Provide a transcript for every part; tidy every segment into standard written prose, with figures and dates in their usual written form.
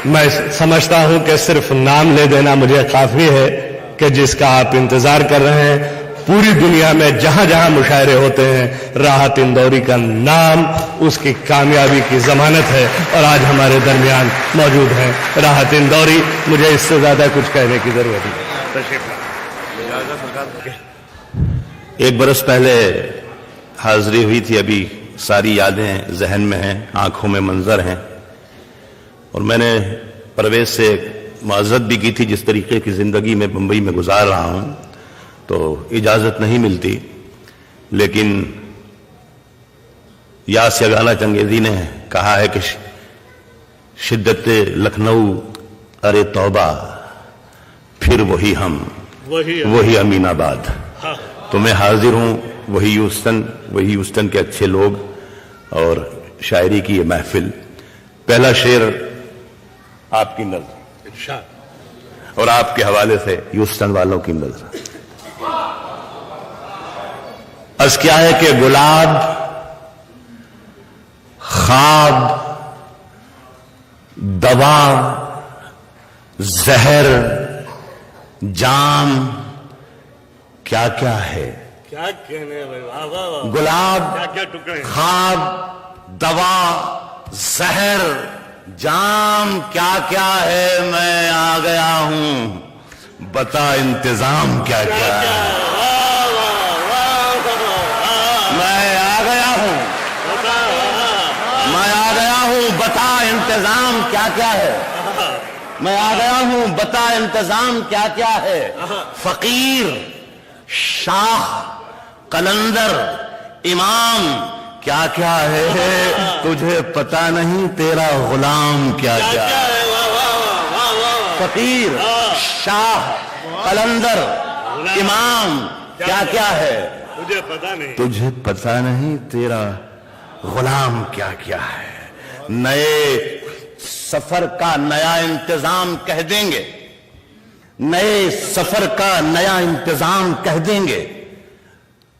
میں سمجھتا ہوں کہ صرف نام لے دینا مجھے کافی ہے کہ جس کا آپ انتظار کر رہے ہیں. پوری دنیا میں جہاں جہاں مشاعرے ہوتے ہیں راحت اندوری کا نام اس کی کامیابی کی ضمانت ہے اور آج ہمارے درمیان موجود ہیں راحت اندوری. مجھے اس سے زیادہ کچھ کہنے کی ضرورت نہیں. ایک برس پہلے حاضری ہوئی تھی, ابھی ساری یادیں ذہن میں ہیں, آنکھوں میں منظر ہیں, اور میں نے پرویز سے معذرت بھی کی تھی. جس طریقے کی زندگی میں بمبئی میں گزار رہا ہوں تو اجازت نہیں ملتی, لیکن یاس یگانہ چنگیزی نے کہا ہے کہ شدت لکھنؤ ارے توبہ, پھر وہی ہم وہی امین آباد. تو میں حاضر ہوں, وہی ہیوسٹن کے اچھے لوگ اور شاعری کی یہ محفل. پہلا شعر آپ کی نظر اور آپ کے حوالے سے ہیوسٹن والوں کی نظر. عرض کیا ہے کہ گلاب, خواب, دوا, زہر, جام, کیا کیا ہے, کیا کہنے بھائی. گلاب, خواب, دوا, زہر, جام, کیا کیا ہے, میں آ گیا ہوں, بتا انتظام کیا کیا ہے. میں آ گیا ہوں, بتا انتظام کیا کیا ہے. میں آ گیا ہوں, بتا انتظام کیا کیا ہے. فقیر, شاہ, قلندر, امام, کیا کیا ہے, تجھے پتا نہیں تیرا غلام کیا کیا ہے. فقیر, شاہ, قلندر, امام, کیا کیا ہے, تجھے پتا نہیں تیرا غلام کیا کیا ہے. نئے سفر کا نیا انتظام کہہ دیں گے, نئے سفر کا نیا انتظام کہہ دیں گے,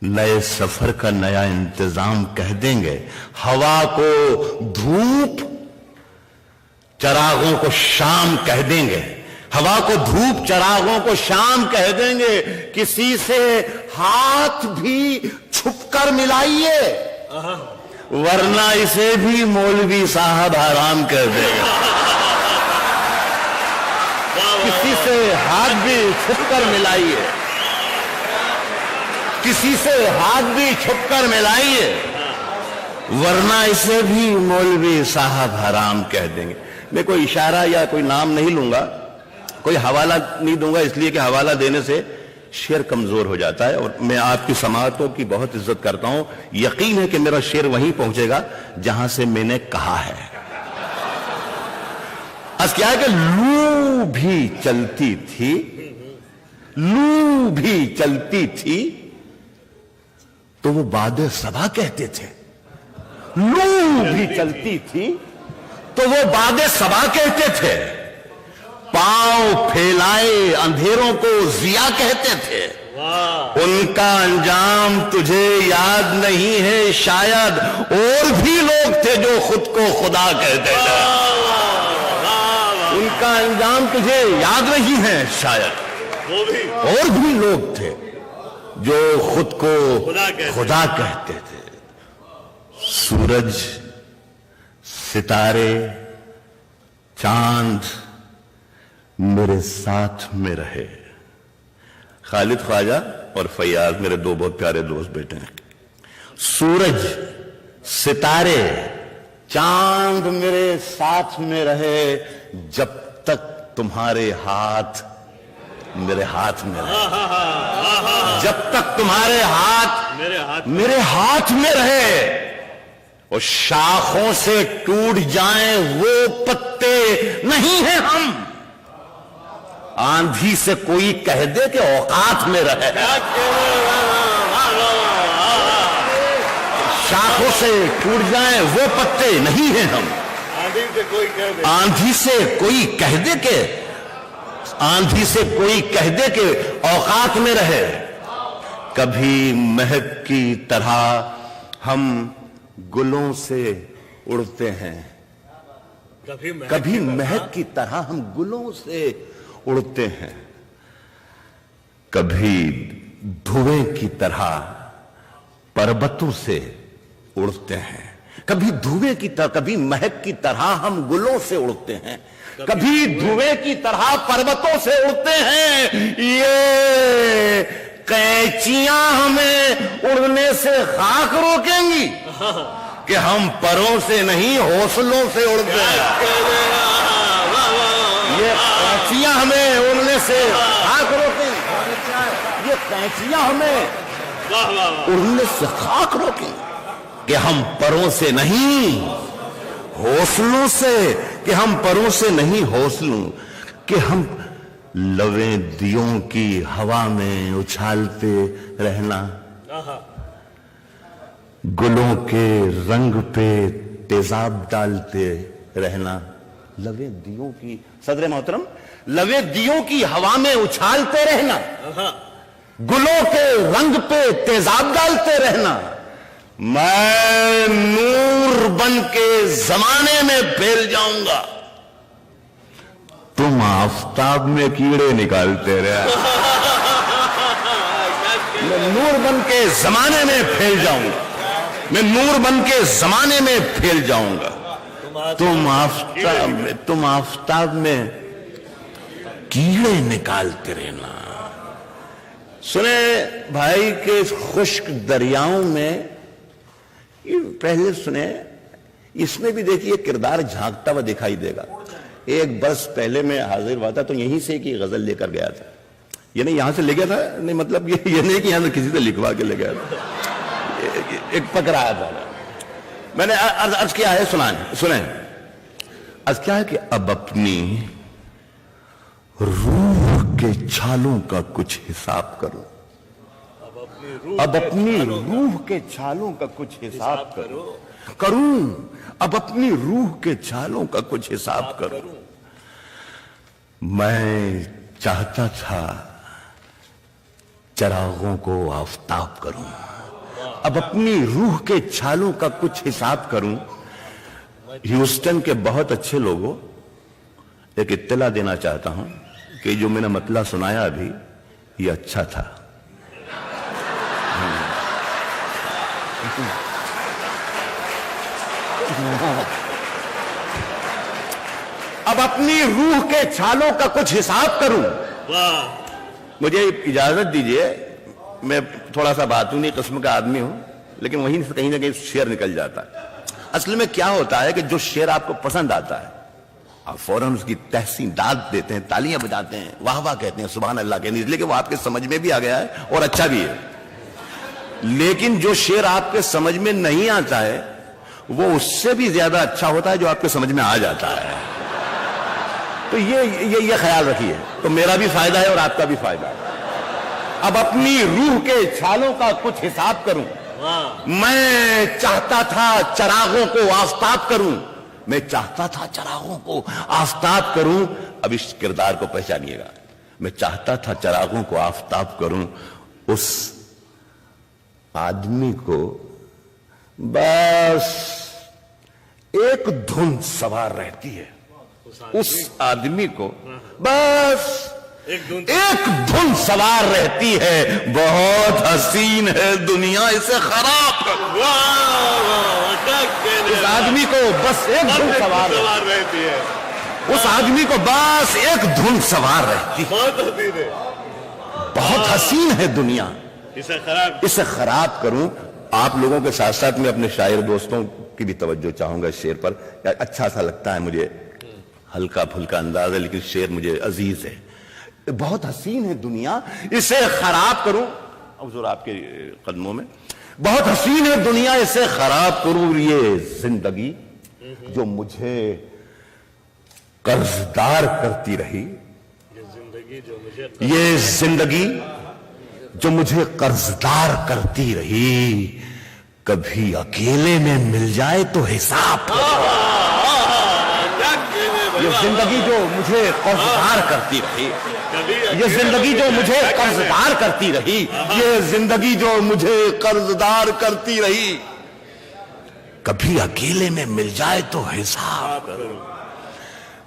نئے سفر کا نیا انتظام کہہ دیں گے. ہوا کو دھوپ, چراغوں کو شام کہہ دیں گے. ہوا کو دھوپ, چراغوں کو شام کہہ دیں گے. کسی سے ہاتھ بھی چھپ کر ملائیے, ورنہ اسے بھی مولوی صاحب حرام کہہ دیں گے. کسی سے ہاتھ بھی چھپ کر ملائیے, کسی سے ہاتھ بھی چھپ کر ملائیے, ورنہ اسے بھی مولوی صاحب حرام کہہ دیں گے. میں کوئی اشارہ یا کوئی نام نہیں لوں گا, کوئی حوالہ نہیں دوں گا, اس لیے کہ حوالہ دینے سے شعر کمزور ہو جاتا ہے, اور میں آپ کی سماعتوں کی بہت عزت کرتا ہوں. یقین ہے کہ میرا شعر وہیں پہنچے گا جہاں سے میں نے کہا ہے. اس کیا ہے کہ لو بھی چلتی تھی, لو بھی چلتی تھی تو وہ باد صبا کہتے تھے. لو بھی چلتی تھی تو وہ باد صبا کہتے تھے. پاؤں پھیلائے اندھیروں کو ضیا کہتے تھے. ان کا انجام تجھے یاد نہیں ہے شاید, اور بھی لوگ تھے جو خود کو خدا کہتے تھے. ان کا انجام تجھے یاد نہیں ہے شاید, اور بھی لوگ تھے جو خود کو خدا کہتے تھے. سورج, ستارے, چاند میرے ساتھ میں رہے. خالد خواجہ اور فیاض میرے دو بہت پیارے دوست بیٹے ہیں. سورج, ستارے, چاند میرے ساتھ میں رہے جب تک تمہارے ہاتھ میرے ہاتھ میں رہے. جب تک تمہارے ہاتھ میرے ہاتھ میں رہے. اور شاخوں سے ٹوٹ جائیں وہ پتے نہیں ہیں ہم. آندھی سے کوئی کہہ دے کہ اوقات میں رہے. شاخوں سے ٹوٹ جائیں وہ پتے نہیں ہیں ہم. آندھی سے کوئی کہہ دے کہ آندھی سے کوئی کہہ دے کہ اوقات میں رہے. کبھی مہک کی طرح ہم گلوں سے اڑتے ہیں, کبھی مہک کی طرح ہم گلوں سے اڑتے ہیں، کبھی دھوئیں کی طرح پربتوں سے اڑتے ہیں، کبھی دھوئیں کی طرح، کبھی مہک کی طرح ہم گلوں سے اڑتے ہیں، کبھی دھوئیں کی طرح پربتوں سے اڑتے ہیں۔ یہ قینچیاں ہمیں اڑنے سے خاک روکیں گی کہ ہم پروں سے نہیں حوصلوں سے اڑتے ہیں۔ یہ قینچیاں ہمیں اڑنے سے خاک روکیں گی، یہ قینچیاں ہمیں اڑنے سے خاک روکیں کہ ہم پروں سے نہیں حوصلوں سے، کہ ہم پروں سے نہیں حوصلوں، کہ ہم لویں دیوں کی ہوا میں اچھالتے رہنا، گلوں کے رنگ پہ تیزاب ڈالتے رہنا، لویں دیوں کی، صدر محترم، لویں دیوں کی ہوا میں اچھالتے رہنا، گلوں کے رنگ پہ تیزاب ڈالتے رہنا۔ میں نور بن کے زمانے میں پھیل جاؤں گا، تم آفتاب میں کیڑے نکالتے رہے۔ میں نور بن کے زمانے میں پھیل جاؤں گا، میں نور بن کے زمانے میں پھیل جاؤں گا، تم آفتاب میں کیڑے نکالتے رہنا۔ سنیں بھائی کہ خشک دریاؤں میں، پہلے سنیں، اس میں بھی دیکھیے کردار جھانکتا ہوا دکھائی دے گا۔ ایک برس پہلے میں حاضر ہوا تھا تو یہیں سے ایک غزل لے کر گیا تھا، یہ نہیں یہاں سے لے گیا تھا، نہیں مطلب یہ نہیں کہ یہاں سے کسی سے لکھوا کے لے گیا تھا، ایک پکڑایا تھا، میں نے عرض کیا ہے، سنیں عرض کیا ہے کہ اب اپنی روح کے چھالوں کا کچھ حساب کرو، اب اپنی روح کے چھالوں کا کچھ حساب کروں، اب اپنی روح کے چھالوں کا کچھ حساب کروں۔ میں چاہتا تھا چراغوں کو آفتاب کروں، اب اپنی روح کے چھالوں کا کچھ حساب کروں۔ ہیوسٹن کے بہت اچھے لوگوں، ایک اطلاع دینا چاہتا ہوں کہ جو میں نے مطلع سنایا ابھی یہ اچھا تھا۔ اب اپنی روح کے چھالوں کا کچھ حساب کروں۔ مجھے اجازت دیجئے، میں تھوڑا سا باتونی قسم کا آدمی ہوں، لیکن وہیں سے کہیں نہ کہیں شعر نکل جاتا ہے۔ اصل میں کیا ہوتا ہے کہ جو شعر آپ کو پسند آتا ہے آپ فوراً اس کی تحسین داد دیتے ہیں، تالیاں بجاتے ہیں، واہ واہ کہتے ہیں، سبحان اللہ کہتے ہیں، اس لیے کہ وہ آپ کے سمجھ میں بھی آ گیا ہے اور اچھا بھی ہے۔ لیکن جو شعر آپ کے سمجھ میں نہیں آتا ہے وہ اس سے بھی زیادہ اچھا ہوتا ہے جو آپ کے سمجھ میں آ جاتا ہے۔ تو یہ خیال رکھیے، تو میرا بھی فائدہ ہے اور آپ کا بھی فائدہ ہے۔ اب اپنی روح کے چھالوں کا کچھ حساب کروں۔ میں چاہتا تھا چراغوں کو آفتاب کروں، میں چاہتا تھا چراغوں کو آفتاب کروں۔ اب اس کردار کو پہچانیے گا، میں چاہتا تھا چراغوں کو آفتاب کروں۔ اس آدمی کو بس ایک دھن سوار رہتی ہے، اس آدمی کو بس ایک دھن سوار رہتی ہے، بہت حسین ہے دنیا اسے خراب کر۔ اس آدمی کو بس ایک دھن سوار رہتی ہے، اس آدمی کو بس ایک دھن سوار رہتی ہے، بہت حسین ہے دنیا اسے خراب کروں۔ آپ لوگوں کے ساتھ ساتھ میں اپنے شاعر دوستوں کی بھی توجہ چاہوں گا اس شعر پر، اچھا سا لگتا ہے مجھے، ہلکا پھلکا انداز ہے لیکن شعر مجھے عزیز ہے۔ بہت حسین ہے دنیا اسے خراب کروں، حضور آپ کے قدموں میں، بہت حسین ہے دنیا اسے خراب کروں۔ یہ زندگی جو مجھے قرضدار کرتی رہی، یہ زندگی جو مجھے قرضدار کرتی رہی، کبھی اکیلے میں مل جائے تو حساب۔ یہ زندگی جو مجھے قرضدار کرتی رہی، یہ زندگی جو مجھے قرضدار کرتی رہی، یہ زندگی جو مجھے قرضدار کرتی رہی، کبھی اکیلے میں مل جائے تو حساب کرو۔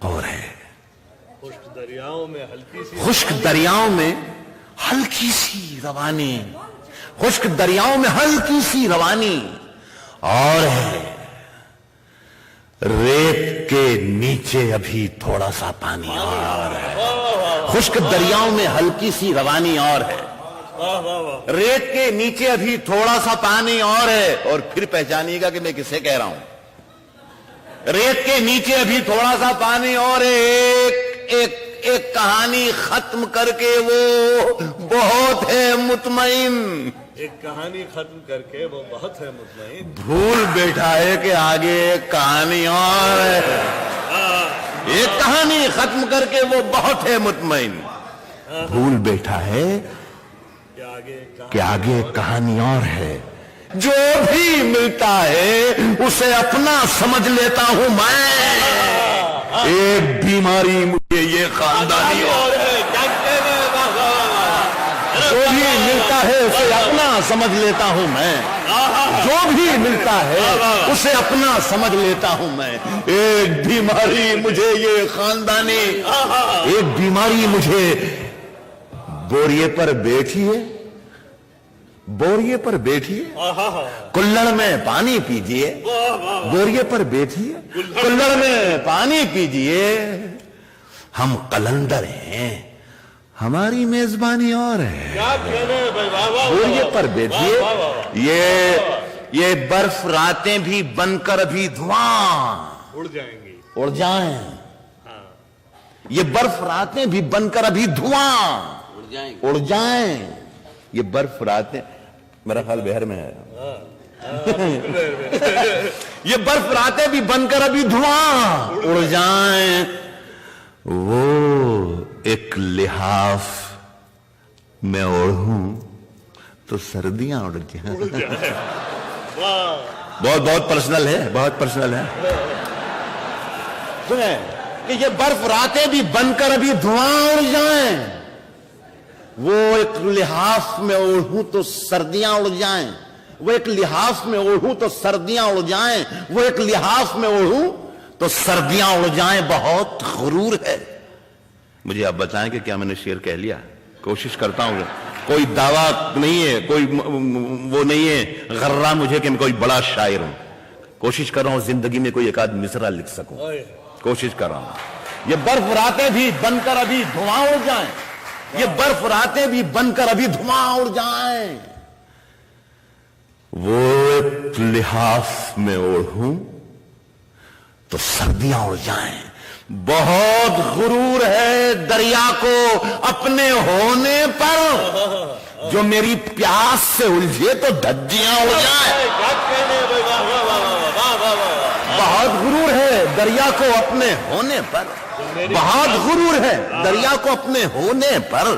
اور ہے. خشک دریاؤں میں ہلکی سی خشک دریاؤں میں ہلکی سی روانی, خشک دریاؤں میں ہلکی سی روانی, اور ہے ریت کے نیچے ابھی تھوڑا سا پانی اور ہے. خشک دریاؤں میں ہلکی سی روانی اور ہے, ریت کے نیچے ابھی تھوڑا سا پانی اور ہے. اور پھر پہچانیے گا کہ میں کسے کہہ رہا ہوں. ریت کے نیچے ابھی تھوڑا سا پانی اور ہے. ایک کہانی ختم کر کے وہ بہت ہے مطمئن. ایک کہانی ختم کر کے وہ بہت ہے مطمئن. بھول بیٹھا ہے کہ آگے ایک کہانی اور ہے. ایک کہانی ختم کر کے وہ بہت ہے مطمئن. بھول بیٹھا ہے کہ آگے ایک کہانی اور ہے. جو بھی ملتا ہے اسے اپنا سمجھ لیتا ہوں میں. ایک بیماری مجھے یہ خاندانی اور ہے. جو بھی ملتا ہے اسے اپنا سمجھ لیتا ہوں میں. جو بھی ملتا ہے اسے اپنا سمجھ لیتا ہوں میں. ایک بیماری مجھے یہ خاندانی, ایک بیماری مجھے بوریے پر بیٹھی ہے, بوریے پر بیٹھی ہے, کلڑ میں پانی پیجئے. بوریے پر بیٹھی ہے, کلڑ میں پانی پیجئے. ہم قلندر ہیں, ہماری میزبانی اور ہے. بوریے پر بیٹھیے. یہ برف راتیں بھی بن کر ابھی دھواں اڑ جائیں گی, اڑ جائیں. یہ برف راتیں بھی بن کر ابھی دھواں اڑ جائیں. یہ برف راتیں, میرا خیال بہر میں ہے. یہ برف راتیں بھی بن کر ابھی دھواں اڑ جائیں. وہ ایک لحاف میں اوڑھوں تو سردیاں اڑ جائیں. بہت بہت پرسنل ہے, بہت پرسنل ہے. سنیں کہ یہ برف راتیں بھی بن کر ابھی دھواں اڑ جائیں. وہ ایک لحاف میں اوڑھوں تو سردیاں اڑ جائیں. وہ ایک لحاف میں اوڑھوں تو سردیاں اڑ جائیں. وہ ایک لحاف میں اوڑھوں تو سردیاں اڑ جائیں. بہت غرور ہے. مجھے آپ بتائیں کہ کیا میں نے شعر کہہ لیا؟ کوشش کرتا ہوں, کوئی دعویٰ نہیں ہے, کوئی وہ نہیں ہے غرہ مجھے کہ میں کوئی بڑا شاعر ہوں. کوشش کر رہا ہوں زندگی میں کوئی ایک آدھ مصرع لکھ سکوں. کوشش کر رہا ہوں. یہ برف راتیں بھی بن کر ابھی دھواں اڑ جائیں. یہ برف راتیں بھی بن کر ابھی دھواں اڑ جائیں. وہ ایک لحاف میں اوڑھوں تو سردیاں اڑ جائیں. بہت غرور ہے دریا کو اپنے ہونے پر. جو میری پیاس سے الجھے تو دھجیاں اڑ جائیں. بہت غرور ہے دریا کو اپنے ہونے پر. بہت غرور ہے دریا کو اپنے ہونے پر.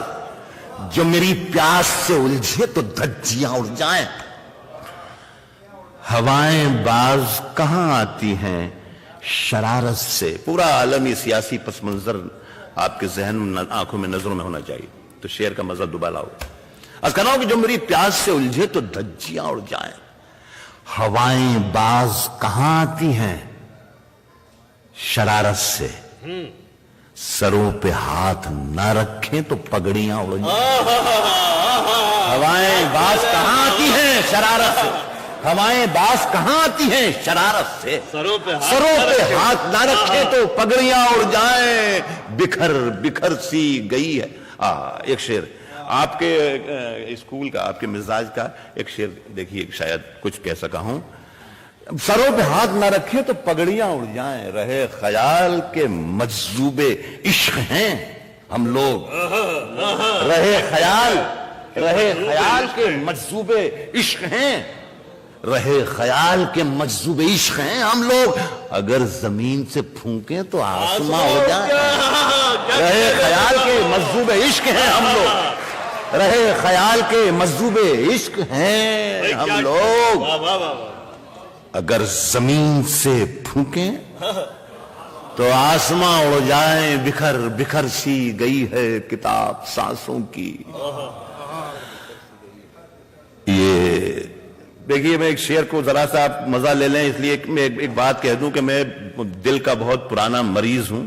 جو میری پیاس سے الجھے تو دھجیاں اڑ جائیں. ہوائیں باز کہاں آتی ہیں شرارت سے. پورا عالمی سیاسی پس منظر آپ کے ذہن آنکھوں میں نظروں میں ہونا چاہیے تو شعر کا مزہ دوبالا ہو. از کہنا ہو کہ جو میری پیاس سے الجھے تو دھجیاں اڑ جائیں. ہوائیں باز کہاں آتی ہیں شرارت سے. سروں پہ ہاتھ نہ رکھیں تو پگڑیاں اڑ جائیں. ہوائیں باز کہاں آتی ہیں شرارت سے. ہوائیں باز کہاں آتی ہیں شرارت سے. سروں پہ ہاتھ نہ رکھے تو پگڑیاں اڑ جائیں. بکھر بکھر سی گئی ہے. ایک شعر آپ کے اسکول کا, آپ کے مزاج کا ایک شعر دیکھیے, شاید کچھ کہہ سکا ہوں. سروں پہ ہاتھ نہ رکھے تو پگڑیاں اڑ جائیں. رہے خیال کے مجذوب عشق ہیں ہم لوگ. رہے خیال کے مجذوب عشق ہیں. رہے خیال کے مجذوب عشق ہیں ہم لوگ. اگر زمین سے پھونکیں تو آسماں ہو جائیں. رہے خیال کے مجذوب عشق ہیں ہم لوگ. رہے خیال کے مجذوب عشق ہیں ہم لوگ. اگر زمین سے پھونکیں تو آسماں اڑ جائیں. بکھر بکھر سی گئی ہے کتاب سانسوں کی. یہ دیکھیے, میں ایک شعر کو ذرا سا آپ مزہ لے لیں, اس لیے میں ایک بات کہہ دوں کہ میں دل کا بہت پرانا مریض ہوں.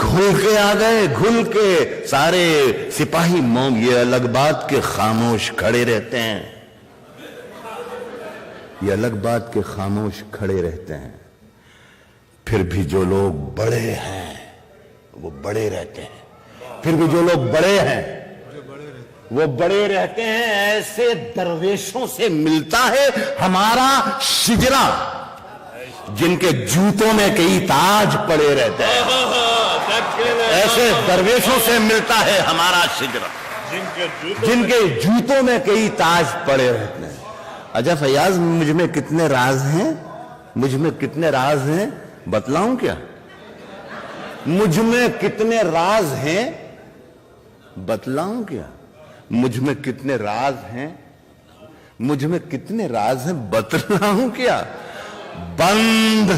گھل کے آ گئے، گھل کے سارے سپاہی موم، یہ الگ بات کہ خاموش کھڑے رہتے ہیں، یہ الگ بات کہ خاموش کھڑے رہتے ہیں، پھر بھی جو لوگ بڑے ہیں وہ بڑے رہتے ہیں، پھر بھی جو لوگ بڑے ہیں وہ بڑے رہتے ہیں۔ ایسے درویشوں سے ملتا ہے ہمارا شجرا جن کے جوتوں میں کئی تاج پڑے رہتے ہیں، ایسے درویشوں سے ملتا ہے ہمارا شجرا جن کے جوتوں میں کئی تاج پڑے رہتے ہیں۔ اچھا فیاض، مجھ میں کتنے راز ہیں، مجھ میں کتنے راز ہیں بتلاؤں کیا؟ مجھ میں کتنے راز ہیں بتلاؤں کیا؟ مجھ میں کتنے راز ہیں، مجھ میں کتنے راز ہیں بتلاؤں کیا؟ بند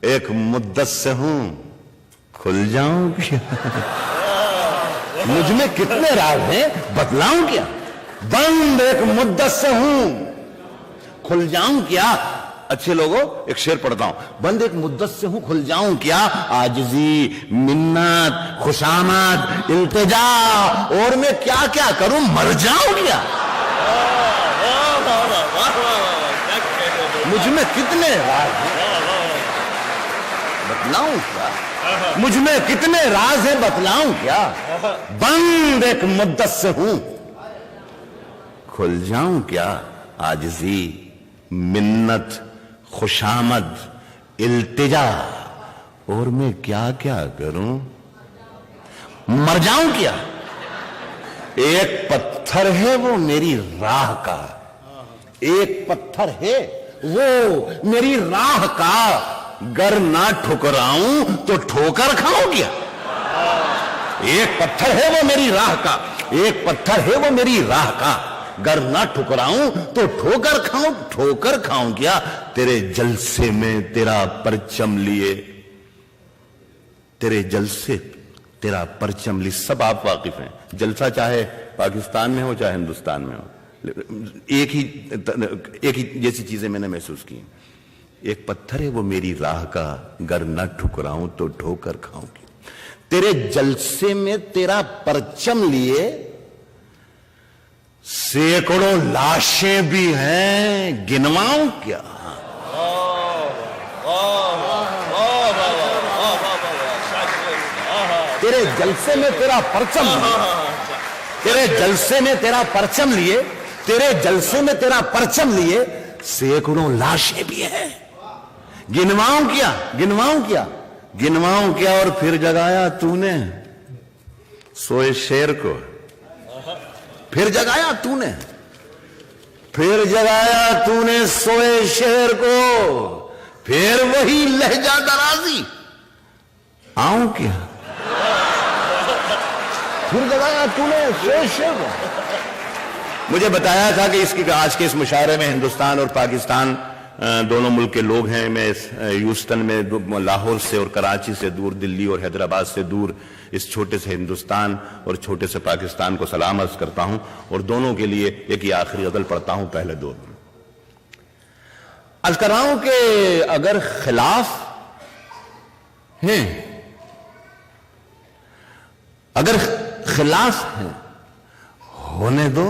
ایک مدت سے ہوں، کھل جاؤں کیا؟ مجھ میں کتنے راز ہیں بتلاؤں کیا؟ بند ایک مدت سے ہوں، کھل جاؤں کیا؟ اچھے لوگوں ایک شعر پڑھتا ہوں، بند ایک مدت سے ہوں کھل جاؤں کیا؟ عاجزی، منت، خوشامد، التجا، اور میں کیا کیا کروں، مر جاؤں کیا؟ مجھ میں کتنے راز ہیں بتلاؤں کیا؟ مجھ میں کتنے راز ہیں بتلاؤں کیا؟ بند ایک مدت سے ہوں، کھل جاؤں کیا؟ عاجزی، منت، خوشامد، التجا، اور میں کیا کیا کروں، مر جاؤں کیا؟ ایک پتھر ہے وہ میری راہ کا، ایک پتھر ہے وہ میری راہ کا، گر نہ ٹھکراؤں تو ٹھوکر کھاؤں کیا؟ ایک پتھر ہے وہ میری راہ کا، ایک پتھر ہے وہ میری راہ کا، گر نہ ٹھکراؤں تو ٹھوکر کھاؤں، ٹھوکر کھاؤں کیا؟ تیرے جلسے میں تیرا پرچم لیے، تیرے جلسے تیرا پرچم لی، سب آپ واقف ہیں، جلسہ چاہے پاکستان میں ہو چاہے ہندوستان میں ہو، ایک ہی جیسی چیزیں میں نے محسوس کی۔ ایک پتھر ہے وہ میری راہ کا، گر نہ ٹھکراؤں تو ٹھوکر کھاؤں گی۔ تیرے جلسے میں تیرا پرچم لیے سینکڑوں لاشیں بھی ہیں، گنواؤں کیا؟ تیرے جلسے میں تیرا پرچم لیے، تیرے جلسے میں تیرا پرچم لیے، تیرے جلسے میں تیرا پرچم لیے سینکڑوں لاشیں بھی ہیں، گنواؤں کیا؟ گنواؤں کیا؟ گنواؤں کیا؟ اور پھر جگایا تو نے سوئے شیر کو، پھر جگایا تو نے، پھر جگایا تو نے سوئے شیر کو، پھر وہی لہجہ درازی، آؤں کیا؟ پھر جگایا تو نے سوئے شیر کو۔ مجھے بتایا تھا کہ آج کے اس مشاعرے میں ہندوستان اور پاکستان دونوں ملک کے لوگ ہیں۔ میں ہیوسٹن میں، لاہور سے اور کراچی سے دور، دلی اور حیدرآباد سے دور اس چھوٹے سے ہندوستان اور چھوٹے سے پاکستان کو سلام عرض کرتا ہوں، اور دونوں کے لیے ایک ہی آخری غزل پڑھتا ہوں پہلے دو۔ عرض کر رہا ہوں کہ اگر خلاف ہیں، اگر خلاف ہیں، ہونے دو،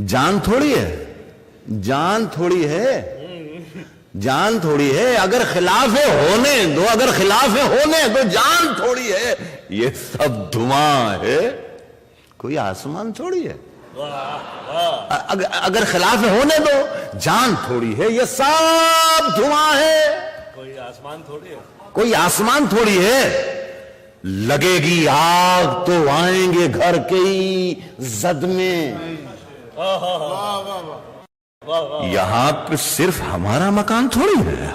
جان تھوڑی ہے، جان تھوڑی ہے، جان تھوڑی ہے۔ اگر خلاف ہے ہونے دو، اگر خلاف ہے ہونے دو، جان تھوڑی ہے۔ یہ سب دھواں ہے، کوئی آسمان تھوڑی ہے۔ اگر خلاف ہے ہونے دو، جان تھوڑی ہے۔ یہ سب دھواں ہے، کوئی آسمان تھوڑی ہے، کوئی آسمان تھوڑی ہے۔ لگے گی آگ تو آئیں گے گھر کے ہی زد میں، یہاں پہ صرف ہمارا مکان تھوڑی ہے۔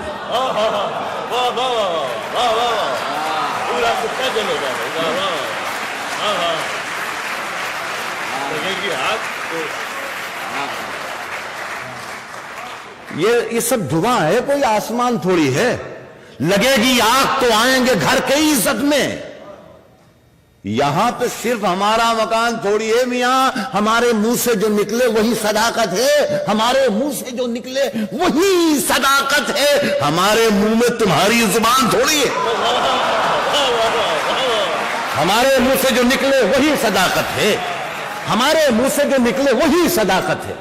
یہ سب دھواں ہے، کوئی آسمان تھوڑی ہے۔ لگے گی آگ تو آئیں گے گھر کے ہی زد میں، یہاں پہ صرف ہمارا مکان تھوڑی ہے میاں، ہمارے منہ سے جو نکلے وہی صداقت ہے، ہمارے منہ سے جو نکلے وہی صداقت ہے، ہمارے منہ میں تمہاری زبان تھوڑی ہے، ہمارے منہ سے جو نکلے وہی صداقت ہے، ہمارے منہ سے جو نکلے وہی صداقت ہے،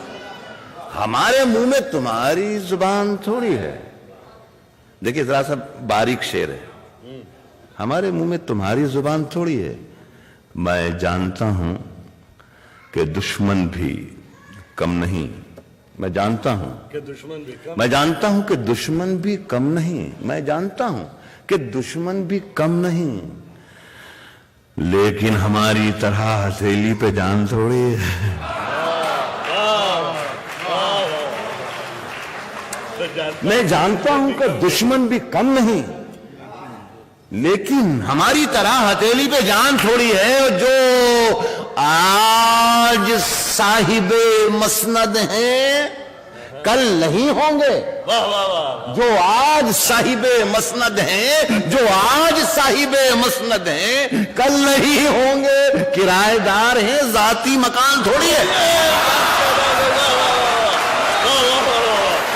ہمارے منہ میں تمہاری زبان تھوڑی ہے۔ دیکھیے ذرا سا باریک شعر ہے، ہمارے منہ میں تمہاری زبان تھوڑی ہے، میں جانتا ہوں کہ دشمن بھی کم نہیں، میں جانتا ہوں کہ دشمن بھی کم، میں جانتا ہوں کہ دشمن بھی کم نہیں، میں جانتا ہوں کہ دشمن بھی کم نہیں، لیکن ہماری طرح ہتھیلی پہ جان تھوڑی ہے۔ میں جانتا ہوں کہ دشمن بھی کم نہیں، لیکن ہماری طرح ہتھیلی پہ جان تھوڑی ہے، جو آج صاحب مسند ہیں کل نہیں ہوں گے، جو آج صاحب مسند ہیں، جو آج صاحب مسند ہیں کل نہیں ہوں گے، کرایہ دار ہیں ذاتی مکان تھوڑی ہے،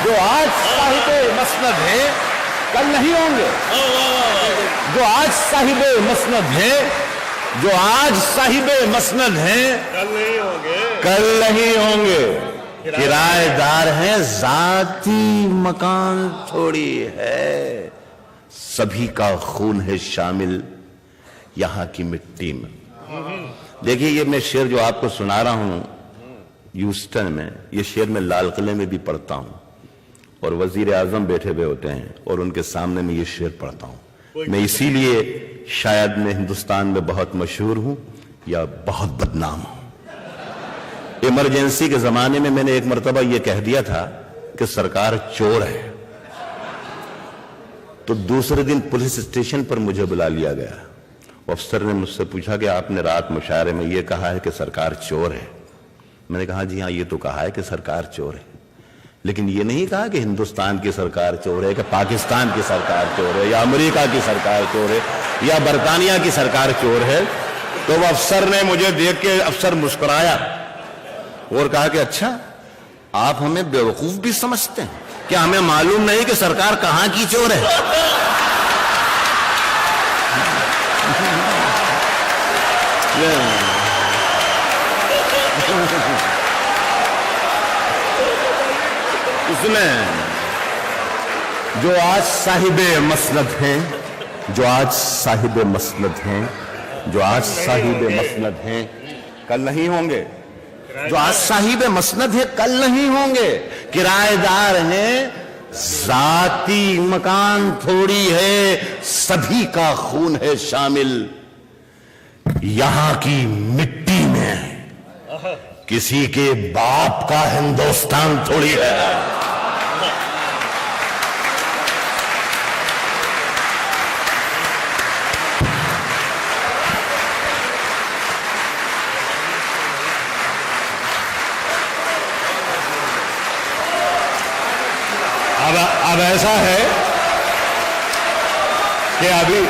جو آج صاحب مسند ہیں کل نہیں ہوں گے، جو آج صاحب مسند ہیں، جو آج صاحب مسند ہیں کل نہیں ہوں گے، کرایہ دار ہیں ذاتی مکان تھوڑی ہے، سبھی کا خون ہے شامل یہاں کی مٹی میں۔ دیکھیے یہ میں شعر جو آپ کو سنا رہا ہوں ہیوسٹن میں، یہ شعر میں لال قلعے میں بھی پڑھتا ہوں، اور وزیر اعظم بیٹھے ہوئے ہوتے ہیں اور ان کے سامنے میں یہ شعر پڑھتا ہوں۔ میں اسی لیے شاید میں ہندوستان میں بہت مشہور ہوں یا بہت بدنام ہوں۔ ایمرجنسی کے زمانے میں نے ایک مرتبہ یہ کہہ دیا تھا کہ سرکار چور ہے، تو دوسرے دن پولیس اسٹیشن پر مجھے بلا لیا گیا، افسر نے مجھ سے پوچھا کہ آپ نے رات مشاعرے میں یہ کہا ہے کہ سرکار چور ہے؟ میں نے کہا جی ہاں یہ تو کہا ہے کہ سرکار چور ہے، لیکن یہ نہیں کہا کہ ہندوستان کی سرکار چور ہے، کہ پاکستان کی سرکار چور ہے، یا امریکہ کی سرکار چور ہے، یا برطانیہ کی سرکار چور ہے۔ تو وہ افسر نے مجھے دیکھ کے افسر مسکرایا اور کہا کہ اچھا آپ ہمیں بیوقوف بھی سمجھتے ہیں، کیا ہمیں معلوم نہیں کہ سرکار کہاں کی چور ہے؟ اس میں جو آج صاحب مسند ہیں، جو آج صاحب مسند ہیں، جو آج صاحب مسند ہیں کل نہیں ہوں گے، جو آج صاحب مسند ہے کل نہیں ہوں گے، کرایہ دار ہیں ذاتی مکان تھوڑی ہے، سبھی کا خون ہے شامل یہاں کی مٹی میں، کسی کے باپ کا ہندوستان تھوڑی ہے۔ اب ایسا ہے کہ ابھی